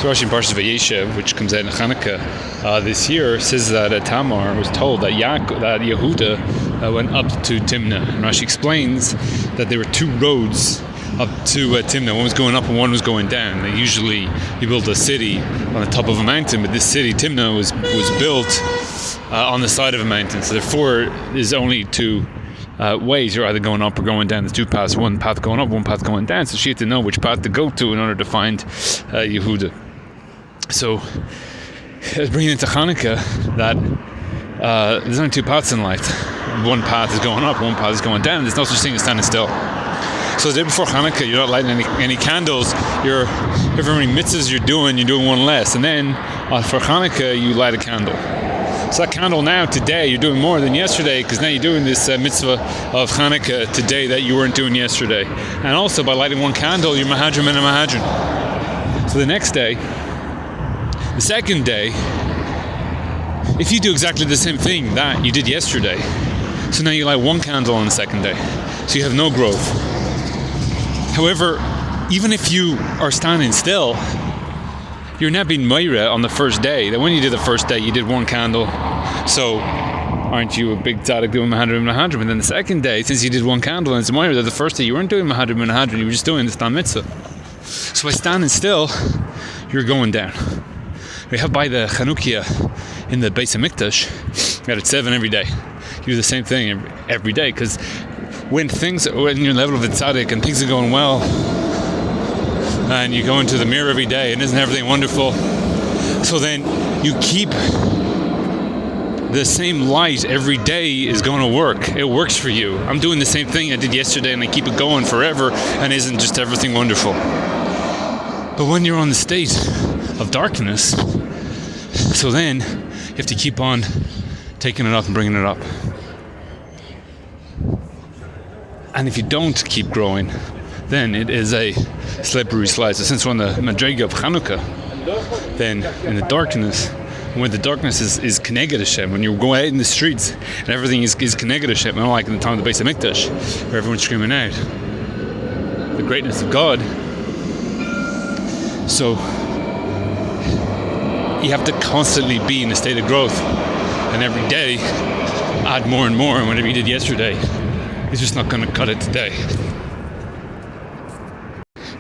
So Rashi in Parshas Vayeshev, which comes out in Hanukkah this year, says that Tamar was told that Yehuda went up to Timna. And Rashi explains that there were two roads up to Timna. One was going up and one was going down. Usually you build a city on the top of a mountain, but this city, Timna, was built on the side of a mountain. So therefore, there's only two ways. You're either going up or going down. There's two paths, one path going up, one path going down. So she had to know which path to go to in order to find Yehuda. So it's bringing into Hanukkah that there's only two paths in life. One path is going up, one path is going down. There's no such thing as standing still. So the day before Hanukkah, you're not lighting any candles. However many mitzvahs you're doing one less. And then for Hanukkah, you light a candle. So that candle now, today, you're doing more than yesterday, because now you're doing this mitzvah of Hanukkah today that you weren't doing yesterday. And also, by lighting one candle, you're Mehadrin and Mehadrin. So the next day, the second day, if you do exactly the same thing that you did yesterday, so now you light one candle on the second day, so you have no growth. However, even if you are standing still, you're not being Meira on the first day. That when you did the first day, you did one candle, so aren't you a big tzaddik doing Mehadrin? But then the second day, since you did one candle and it's Meira, that the first day you weren't doing Mehadrin, you were just doing the Stam Mitzvah. So by standing still, you're going down. We have by the Chanukia in the Beis HaMikdash, we had at 7 every day. You do the same thing every day, because when you're level of the tzaddik and things are going well, and you go into the mirror every day and isn't everything wonderful, so then you keep the same light every day is going to work. It works for you. I'm doing the same thing I did yesterday and I keep it going forever, and isn't just everything wonderful. But when you're on the state of darkness, so then you have to keep on taking it up and bringing it up. And if you don't keep growing, then it is a slippery slide. So since we're on the Madrega of Hanukkah, then in the darkness, when the darkness is Keneged Hashem, when you go out in the streets and everything is Keneged Hashem, not like in the time of the Beis HaMikdash, where everyone's screaming out the greatness of God. So you have to constantly be in a state of growth, and every day add more and more, and whatever you did yesterday is just not going to cut it today.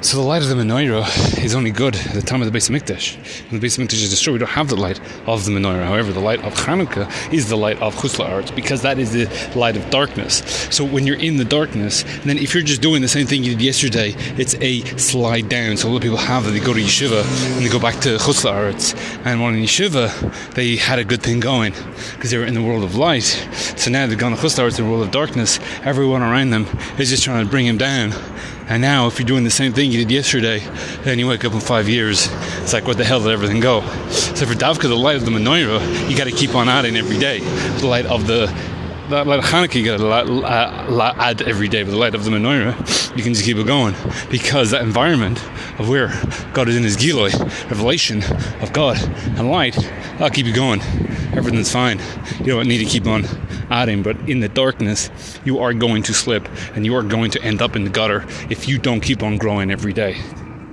So the light of the menorah is only good at the time of the Beis HaMikdash. When the Beis HaMikdash is destroyed, we don't have the light of the menorah. However, the light of Hanukkah is the light of Chutz La'aretz, because that is the light of darkness. So when you're in the darkness, then if you're just doing the same thing you did yesterday, it's a slide down. So a lot of people have that they go to yeshiva and they go back to Chutz La'aretz. And while in yeshiva, they had a good thing going because they were in the world of light. So now they've gone to Chutz La'aretz, the world of darkness. Everyone around them is just trying to bring him down. And now, if you're doing the same thing you did yesterday, then you wake up in 5 years, it's like, where the hell did everything go? So for Davka, the light of the menorah, you got to keep on adding every day. The light of Hanukkah, you got to add every day. But the light of the menorah, you can just keep it going, because that environment of where God is in His Giloi, revelation of God and light, that'll keep you going. Everything's fine. You don't need to keep on adding, but in the darkness, you are going to slip, and you are going to end up in the gutter if you don't keep on growing every day.